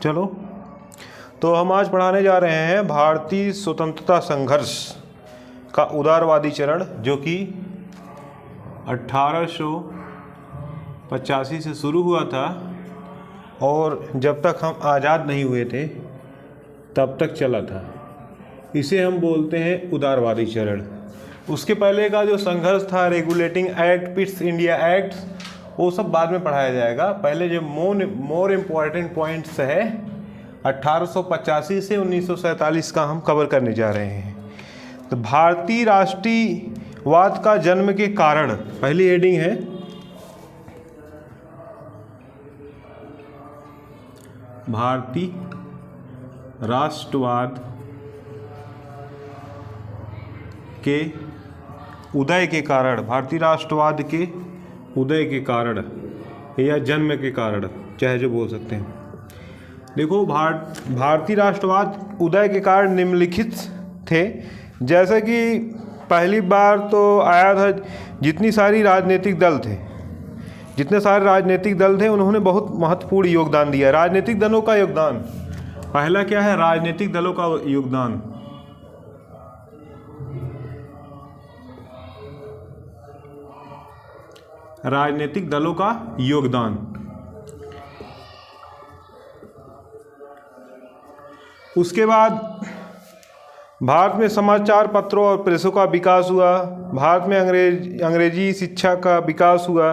चलो, तो हम आज पढ़ाने जा रहे हैं भारतीय स्वतंत्रता संघर्ष का उदारवादी चरण, जो कि 1885 से शुरू हुआ था और जब तक हम आज़ाद नहीं हुए थे तब तक चला था। इसे हम बोलते हैं उदारवादी चरण। उसके पहले का जो संघर्ष था, regulating act, Pitt's India act, वो सब बाद में पढ़ाया जाएगा। पहले जो मोर इम्पॉर्टेंट पॉइंट्स है 1885 से 1947 का हम कवर करने जा रहे हैं। तो भारतीय राष्ट्रीयवाद का जन्म के कारण, पहली हेडिंग है भारतीय राष्ट्रवाद के उदय के कारण, भारतीय राष्ट्रवाद के उदय के कारण या जन्म के कारण, चाहे जो बोल सकते हैं। देखो, भारतीय राष्ट्रवाद उदय के कारण निम्नलिखित थे। जैसे कि पहली बार तो आया था, जितने सारे राजनीतिक दल थे उन्होंने बहुत महत्वपूर्ण योगदान दिया। राजनीतिक दलों का योगदान, पहला क्या है? राजनीतिक दलों का योगदान। राजनीतिक दलों का योगदान। उसके बाद भारत में समाचार पत्रों और प्रेसों का विकास हुआ। भारत में अंग्रेजी शिक्षा का विकास हुआ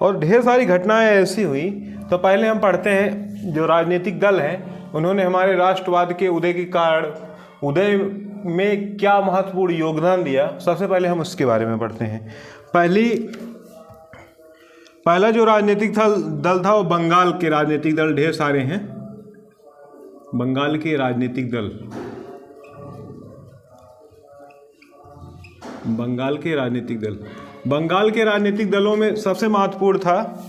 और ढेर सारी घटनाएं ऐसी हुई। तो पहले हम पढ़ते हैं, जो राजनीतिक दल हैं उन्होंने हमारे राष्ट्रवाद के उदय के कारण, उदय में क्या महत्वपूर्ण योगदान दिया। सबसे पहले हम उसके बारे में पढ़ते हैं। पहला जो राजनीतिक दल था वो बंगाल के राजनीतिक दल, ढेर सारे हैं बंगाल के राजनीतिक दल। बंगाल के राजनीतिक दलों में सबसे महत्वपूर्ण था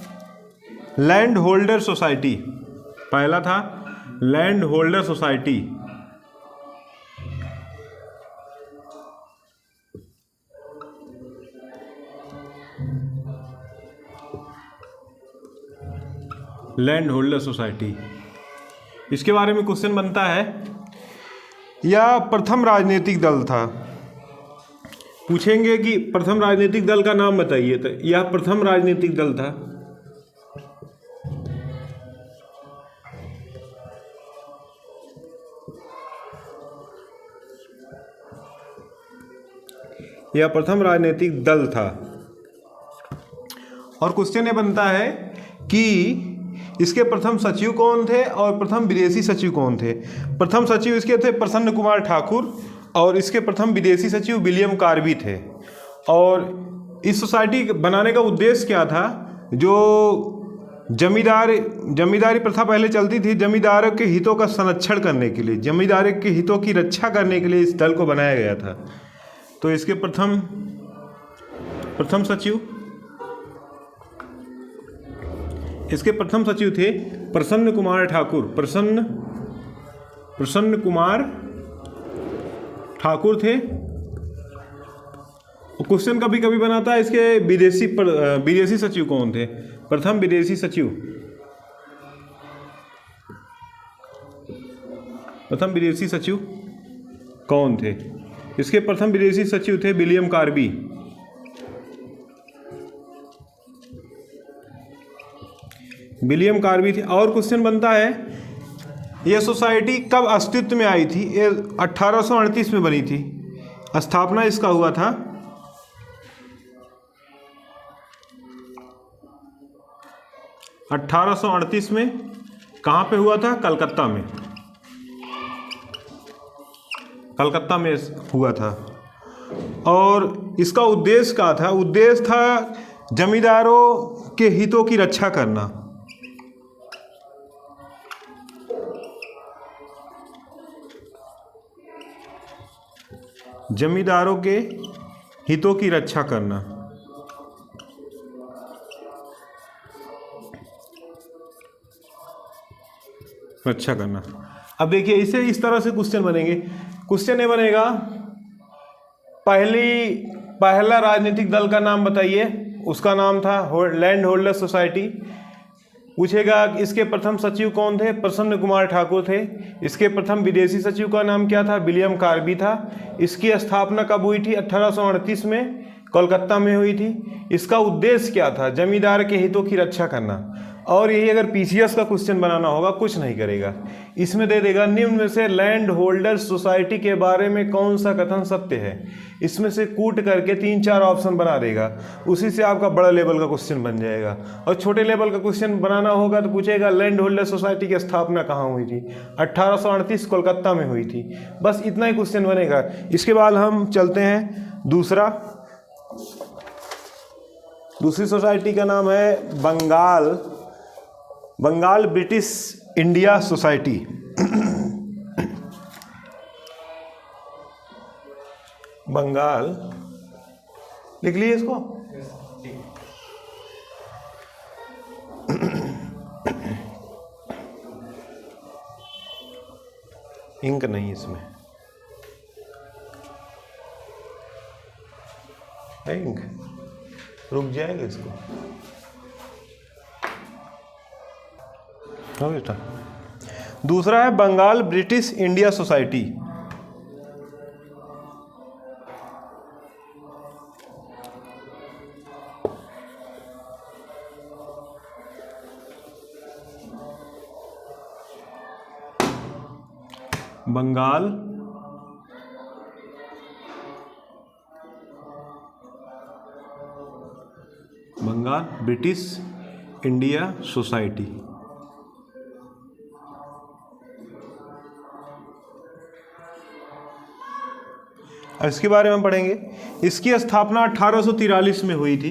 लैंड होल्डर सोसाइटी। पहला था land holder society. Land holder society, इसके बारे में क्वेश्चन बनता है। यह प्रथम राजनीतिक दल था। पूछेंगे कि प्रथम राजनीतिक दल का नाम बताइए, तो यह प्रथम राजनीतिक दल था। यह प्रथम राजनीतिक दल था। और क्वेश्चन ये बनता है कि इसके प्रथम सचिव कौन थे और प्रथम विदेशी सचिव कौन थे। प्रथम सचिव इसके थे प्रसन्न कुमार ठाकुर और इसके प्रथम विदेशी सचिव विलियम कार्बी थे। और इस सोसाइटी बनाने का उद्देश्य क्या था? जो जमींदारी प्रथा पहले चलती थी, जमींदारों के हितों का संरक्षण करने के लिए, जमींदारों के हितों की रक्षा करने के लिए इस दल को बनाया गया था। तो इसके प्रथम सचिव थे प्रसन्न कुमार ठाकुर। प्रसन्न कुमार ठाकुर थे। क्वेश्चन कभी कभी बनाता है इसके विदेशी सचिव कौन थे। प्रथम विदेशी सचिव कौन थे? इसके प्रथम विदेशी सचिव थे विलियम कार्बी। विलियम कार्बी थे। और क्वेश्चन बनता है, यह सोसाइटी कब अस्तित्व में आई थी? ये 1838 में बनी थी। स्थापना इसका हुआ था 1838 में। कहाँ पे हुआ था? कलकत्ता में हुआ था। और इसका उद्देश्य क्या था? उद्देश्य था जमींदारों के हितों की रक्षा करना। जमींदारों के हितों की रक्षा करना। अब देखिए, इस तरह से क्वेश्चन बनेंगे। क्वेश्चन ये बनेगा, पहला राजनीतिक दल का नाम बताइए। उसका नाम था लैंड होल्डर सोसाइटी। पूछेगा इसके प्रथम सचिव कौन थे? प्रसन्न कुमार ठाकुर थे। इसके प्रथम विदेशी सचिव का नाम क्या था? विलियम कार्बी था। इसकी स्थापना कब हुई थी? 1838 में कोलकाता में हुई थी। इसका उद्देश्य क्या था? जमींदार के हितों की रक्षा करना। और यही अगर पीसीएस का क्वेश्चन बनाना होगा, कुछ नहीं करेगा, इसमें दे देगा निम्न में से लैंड होल्डर्स सोसाइटी के बारे में कौन सा कथन सत्य है। इसमें से कूट करके 3-4 ऑप्शन बना देगा, उसी से आपका बड़ा लेवल का क्वेश्चन बन जाएगा। और छोटे लेवल का क्वेश्चन बनाना होगा तो पूछेगा लैंड होल्डर सोसाइटी की स्थापना कहाँ हुई थी? 1838 कोलकाता में हुई थी। बस इतना ही क्वेश्चन बनेगा। इसके बाद हम चलते हैं दूसरी सोसाइटी का नाम है Bengal British India society. Bengal लिख लिए इसको। इंक नहीं इसमें है, इंक रुक जाएगा इसको। हो बेटा। दूसरा है Bengal British India society. Bengal British India society. इसके बारे में पढ़ेंगे। इसकी स्थापना 1843 में हुई थी।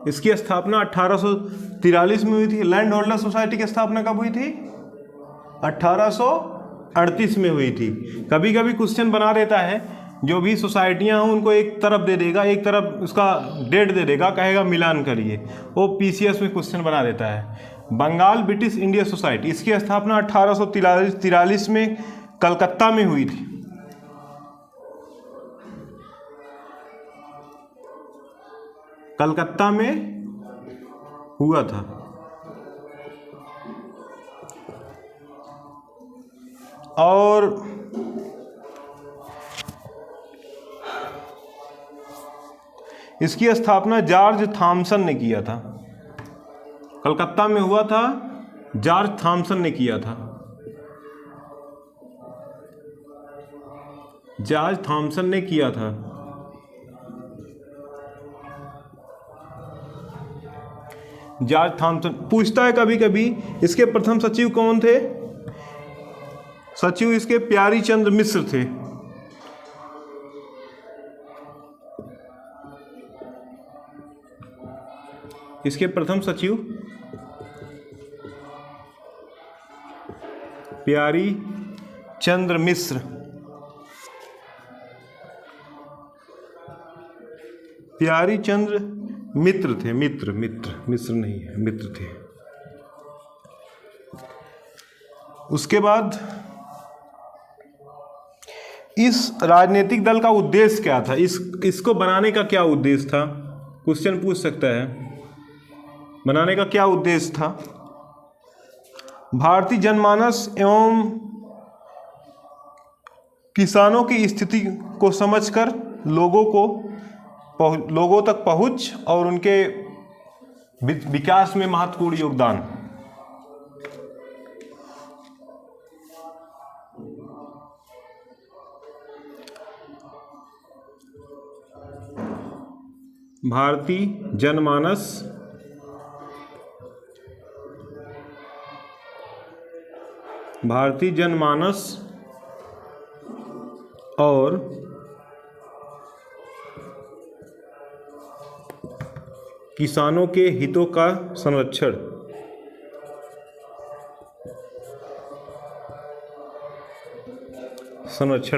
इसकी स्थापना 1843 में हुई थी। लैंड होल्डर सोसाइटी की स्थापना कब हुई थी? 1838 में हुई थी। कभी कभी क्वेश्चन बना देता है, जो भी सोसाइटियां हों उनको एक तरफ दे देगा, एक तरफ उसका डेट दे देगा, कहेगा मिलान करिए, वो पीसीएस में क्वेश्चन बना देता है। बंगाल ब्रिटिश इंडिया सोसाइटी, इसकी स्थापना 1843 में कलकत्ता में हुई थी। कलकत्ता में हुआ था। और इसकी स्थापना जॉर्ज थॉमसन ने किया था। कलकत्ता में हुआ था, जॉर्ज थॉमसन ने किया था। जॉर्ज थॉमसन ने किया था। जॉर्ज थॉमसन पूछता है कभी कभी, इसके प्रथम सचिव कौन थे? सचिव इसके प्यारी चंद्र मिश्र थे। इसके प्रथम सचिव प्यारी चंद्र मिश्र। प्यारी चंद्र मित्र थे। मिश्र नहीं है, मित्र थे। उसके बाद इस राजनीतिक दल का उद्देश्य क्या था? इसको बनाने का क्या उद्देश्य था? क्वेश्चन पूछ सकता है, बनाने का क्या उद्देश्य था? भारतीय जनमानस एवं किसानों की स्थिति को समझकर लोगों तक पहुंच और उनके विकास में महत्वपूर्ण योगदान। भारतीय जनमानस और किसानों के हितों का संरक्षण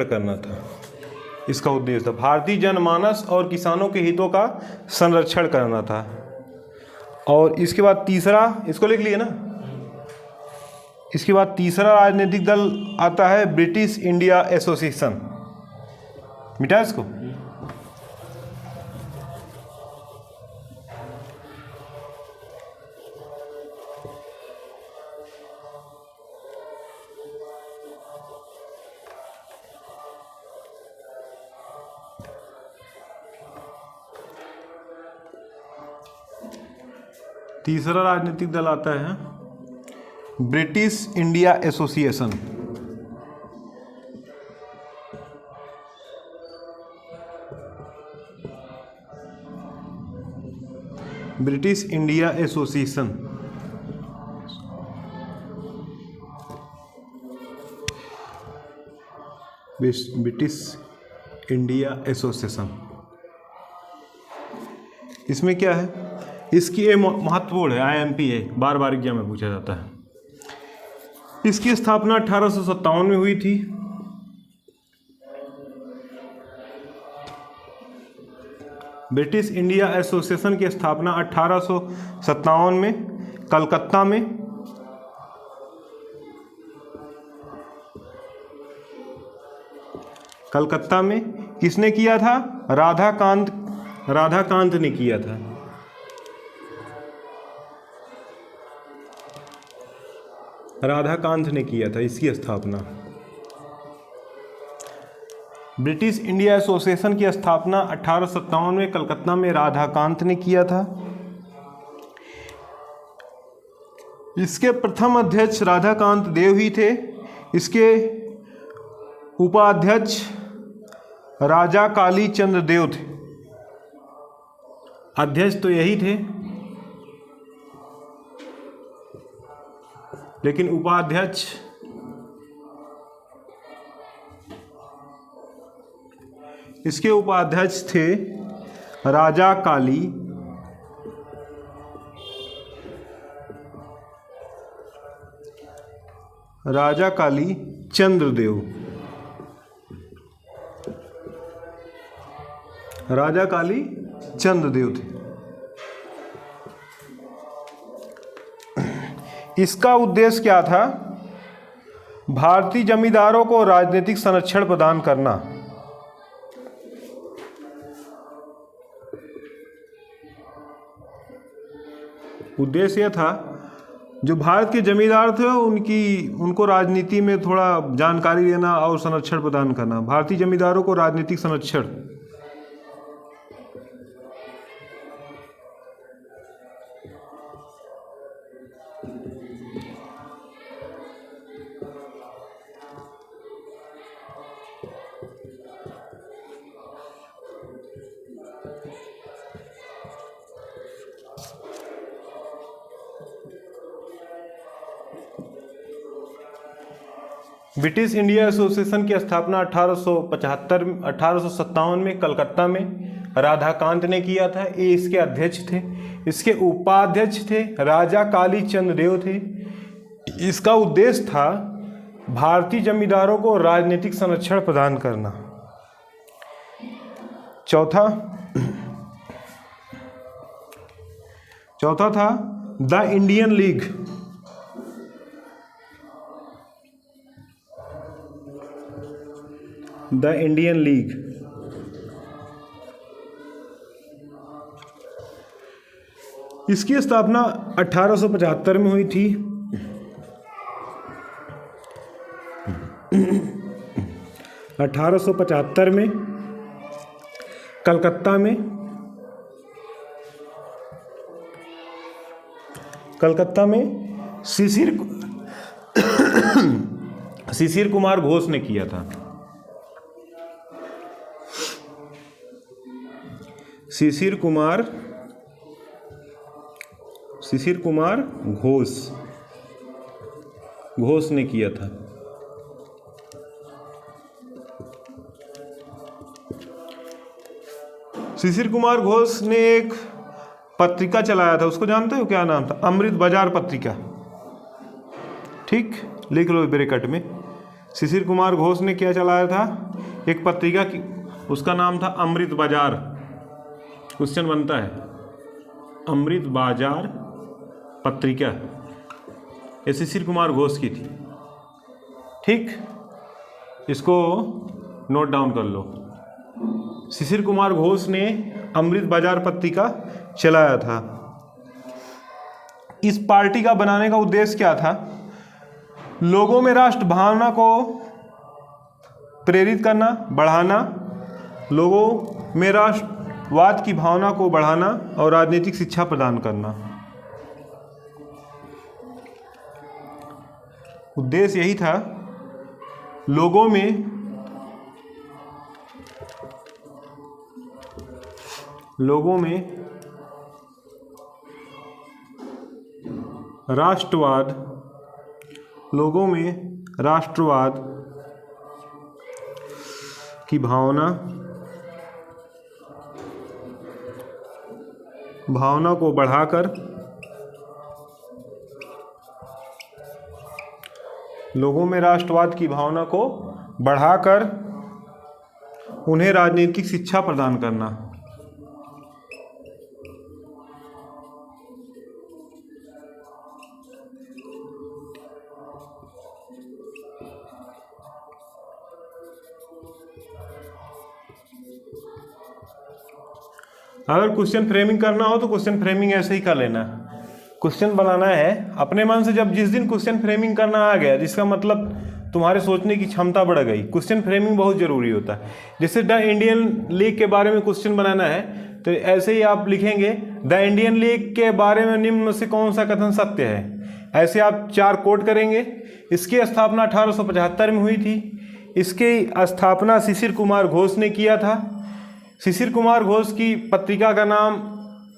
करना था। इसका उद्देश्य था भारतीय जनमानस और किसानों के हितों का संरक्षण करना था। और इसके बाद तीसरा, इसको लिख लिए ना, इसके बाद तीसरा राजनीतिक दल आता है ब्रिटिश इंडिया एसोसिएशन। मिटा इसको। तीसरा राजनीतिक दल आता है British India association. British India association British India association. इसमें क्या है, इसकी ये महत्वपूर्ण है, IMP है, बार बार एग्जाम में पूछा जाता है। इसकी स्थापना 1857 में हुई थी। ब्रिटिश इंडिया एसोसिएशन की स्थापना 1857 में कलकत्ता में किसने किया था? राधाकांत ने किया था। राधाकांत ने किया था इसकी स्थापना। ब्रिटिश इंडिया एसोसिएशन की स्थापना 1857 में कलकत्ता में राधाकांत ने किया था। इसके प्रथम अध्यक्ष राधाकांत देव ही थे। इसके उपाध्यक्ष राजा काली चंद्र देव थे। अध्यक्ष तो यही थे, लेकिन उपाध्यक्ष इसके उपाध्यक्ष थे राजा काली चंद्रदेव। राजा काली चंद्रदेव थे। इसका उद्देश्य क्या था? भारतीय जमींदारों को राजनीतिक संरक्षण प्रदान करना। उद्देश्य यह था, जो भारत के जमींदार थे उनको राजनीति में थोड़ा जानकारी देना और संरक्षण प्रदान करना। भारतीय जमींदारों को राजनीतिक संरक्षण। ब्रिटिश इंडिया एसोसिएशन की स्थापना 1857 में कलकत्ता में राधाकांत ने किया था। ये इसके अध्यक्ष थे। इसके उपाध्यक्ष थे राजा काली चंद्र देव थे। इसका उद्देश्य था भारतीय जमींदारों को राजनीतिक संरक्षण प्रदान करना। चौथा था the Indian league. The Indian league इसकी स्थापना 1875 में हुई थी। 1875 में कलकत्ता में शिशिर कुमार घोष ने किया था। शिशिर कुमार घोष ने किया था। शिशिर कुमार घोष ने एक पत्रिका चलाया था, उसको जानते हो क्या नाम था? अमृत बाजार पत्रिका। ठीक, लिख लो ब्रैकेट में। शिशिर कुमार घोष ने क्या चलाया था? एक पत्रिका की, उसका नाम था अमृत बाजार। क्वेश्चन बनता है, अमृत बाजार पत्रिका ये शिशिर कुमार घोष की थी। ठीक, इसको नोट डाउन कर लो। शिशिर कुमार घोष ने अमृत बाजार पत्रिका चलाया था। इस पार्टी का बनाने का उद्देश्य क्या था? लोगों में राष्ट्र भावना को प्रेरित करना, बढ़ाना, लोगों में राष्ट्रवाद की भावना को बढ़ाना और राजनीतिक शिक्षा प्रदान करना। उद्देश्य यही था लोगों में राष्ट्रवाद की भावना को बढ़ाकर उन्हें राजनीतिक शिक्षा प्रदान करना। अगर क्वेश्चन फ्रेमिंग करना हो तो क्वेश्चन फ्रेमिंग ऐसे ही कर लेना। क्वेश्चन बनाना है अपने मन से। जब जिस दिन क्वेश्चन फ्रेमिंग करना आ गया, जिसका मतलब तुम्हारे सोचने की क्षमता बढ़ गई, क्वेश्चन फ्रेमिंग बहुत ज़रूरी होता है। जैसे द इंडियन लीग के बारे में क्वेश्चन बनाना है तो ऐसे ही आप लिखेंगे, द इंडियन लीग के बारे में निम्न में से कौन सा कथन सत्य है। ऐसे आप 4 कोट करेंगे। इसकी स्थापना 1875 में हुई थी। इसकी स्थापना शिशिर कुमार घोष ने किया था। शिशिर कुमार घोष की पत्रिका का नाम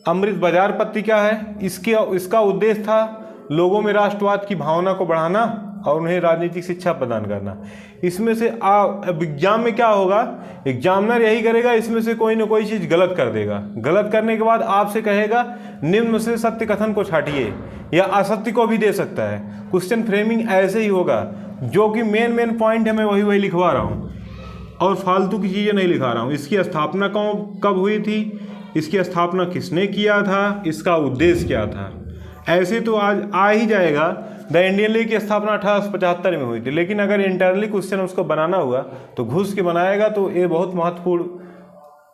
अमृत बाजार पत्रिका है। इसका उद्देश्य था लोगों में राष्ट्रवाद की भावना को बढ़ाना और उन्हें राजनीतिक शिक्षा प्रदान करना। इसमें से एग्जाम में क्या होगा, एग्जामिनर यही करेगा, इसमें से कोई ना कोई चीज़ गलत कर देगा। गलत करने के बाद आपसे कहेगा निम्न में से सत्य कथन को छाटिए, या असत्य को भी दे सकता है। क्वेश्चन फ्रेमिंग ऐसे ही होगा। जो कि मेन पॉइंट है मैं वही लिखवा रहा हूँ और फालतू की चीज़ें नहीं लिखा रहा हूँ। इसकी स्थापना कब हुई थी, इसकी स्थापना किसने किया था, इसका उद्देश्य क्या था। ऐसे तो आज आ ही जाएगा द इंडियन लीग की स्थापना 1875 में हुई थी। लेकिन अगर इंटरनली क्वेश्चन उसको बनाना हुआ तो घुस के बनाएगा। तो ये बहुत महत्वपूर्ण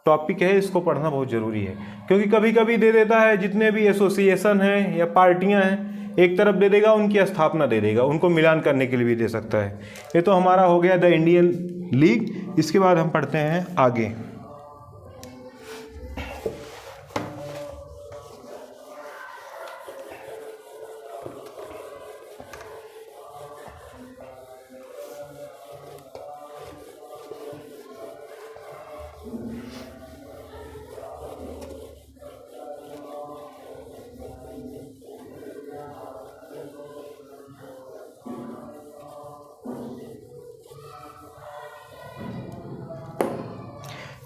टॉपिक है, इसको पढ़ना बहुत ज़रूरी है। क्योंकि कभी कभी दे देता है जितने भी एसोसिएशन हैं या पार्टियां हैं, एक तरफ दे देगा, उनकी स्थापना दे देगा, उनको मिलान करने के लिए भी दे सकता है। ये तो हमारा हो गया द इंडियन लीग। इसके बाद हम पढ़ते हैं आगे।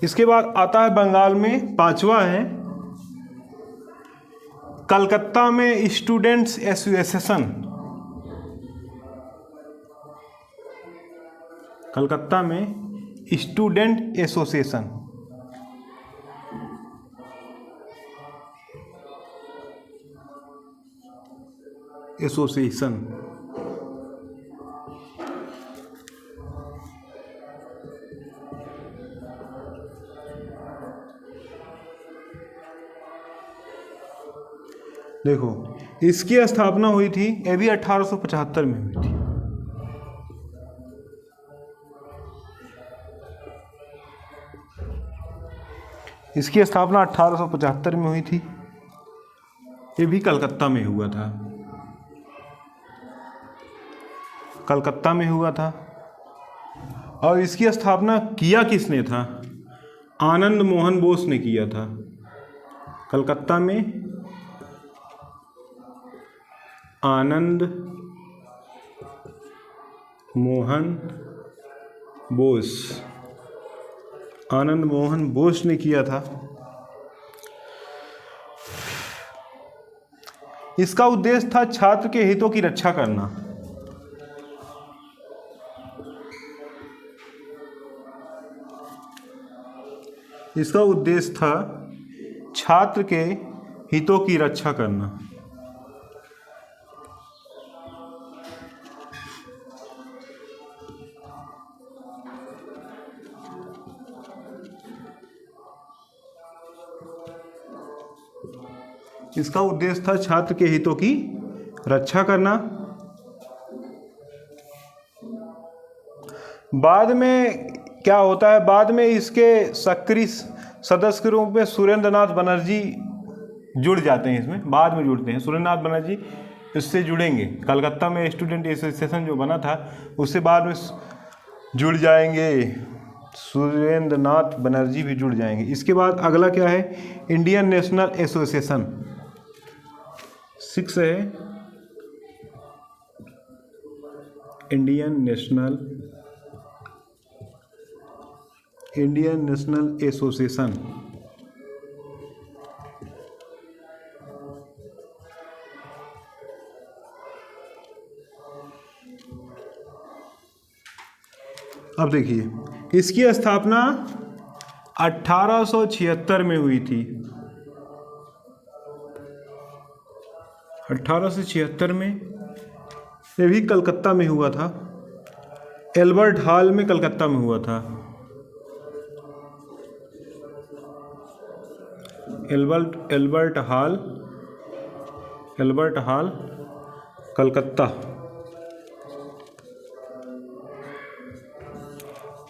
इसके बाद आता है बंगाल में 5वां है कलकत्ता में स्टूडेंट्स एसोसिएशन। कलकत्ता में स्टूडेंट एसोसिएशन। देखो, इसकी स्थापना हुई थी, ये भी 1875 में हुई थी। इसकी स्थापना 1875 में हुई थी। ये भी कलकत्ता में हुआ था। कलकत्ता में हुआ था। और इसकी स्थापना किया किसने था? आनंद मोहन बोस ने किया था। कलकत्ता में आनंद मोहन बोस ने किया था। इसका उद्देश्य था छात्र के हितों की रक्षा करना। इसका उद्देश्य था छात्र के हितों की रक्षा करना। इसका उद्देश्य था छात्र के हितों की रक्षा करना। बाद में क्या होता है, बाद में इसके सक्रिय सदस्य के रूप में सुरेंद्र नाथ बनर्जी जुड़ जाते हैं। इसमें बाद में जुड़ते हैं। सुरेंद्र नाथ बनर्जी इससे जुड़ेंगे, कलकत्ता में स्टूडेंट एसोसिएशन जो बना था उससे बाद में जुड़ जाएंगे, सुरेंद्र नाथ बनर्जी भी जुड़ जाएंगे। इसके बाद अगला क्या है, इंडियन नेशनल एसोसिएशन 6 है, इंडियन नेशनल एसोसिएशन। अब देखिए, इसकी स्थापना 1876 में हुई थी। 1876 में, ये भी कलकत्ता में हुआ था, एल्बर्ट हॉल में कलकत्ता में हुआ था। Albert hall Calcutta,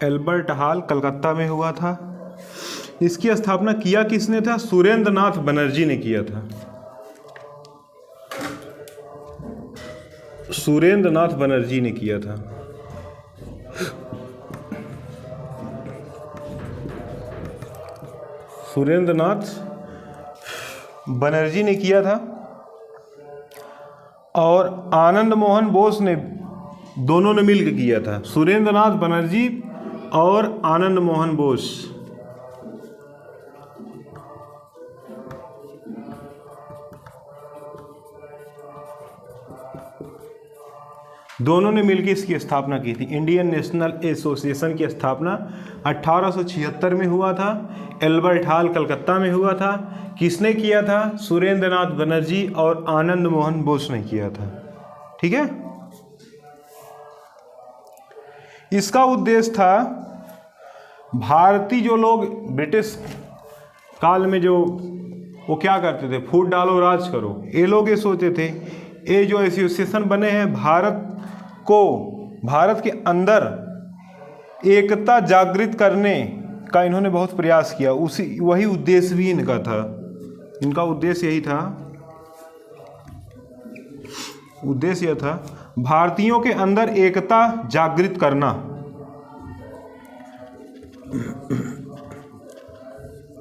Albert hall Calcutta में हुआ था। इसकी स्थापना किया किसने था, सुरेंद्र नाथ बनर्जी ने किया था। सुरेंद्र नाथ बनर्जी ने किया था। सुरेंद्र नाथ बनर्जी ने किया था और आनंद मोहन बोस ने, दोनों ने मिलकर किया था, सुरेंद्र नाथ बनर्जी और आनंद मोहन बोस। दोनों ने मिलकर इसकी स्थापना की थी। इंडियन नेशनल एसोसिएशन की स्थापना 1876 में हुआ था, एल्बर्ट हॉल कलकत्ता में हुआ था। किसने किया था, सुरेंद्र नाथ बनर्जी और आनंद मोहन बोस ने किया था। ठीक है, इसका उद्देश्य था, भारतीय जो लोग ब्रिटिश काल में जो वो क्या करते थे, फूट डालो राज करो, ये लोग ये सोचते थे ये जो एसोसिएशन बने हैं भारत के अंदर एकता जागृत करने का इन्होंने बहुत प्रयास किया। वही उद्देश्य भी इनका था। इनका उद्देश्य यही था, उद्देश्य यह था भारतीयों के अंदर एकता जागृत करना।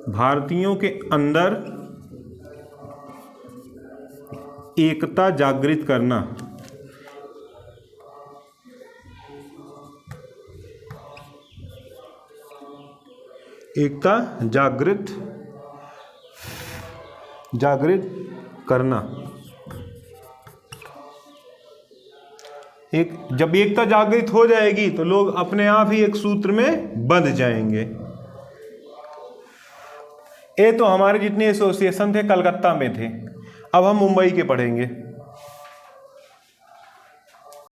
भारतीयों के अंदर एकता जागृत करना। एकता जागृत करना। जब एकता जागृत हो जाएगी तो लोग अपने आप ही एक सूत्र में बंध जाएंगे। ये तो हमारे जितने एसोसिएशन थे कलकत्ता में थे। अब हम मुंबई के पढ़ेंगे।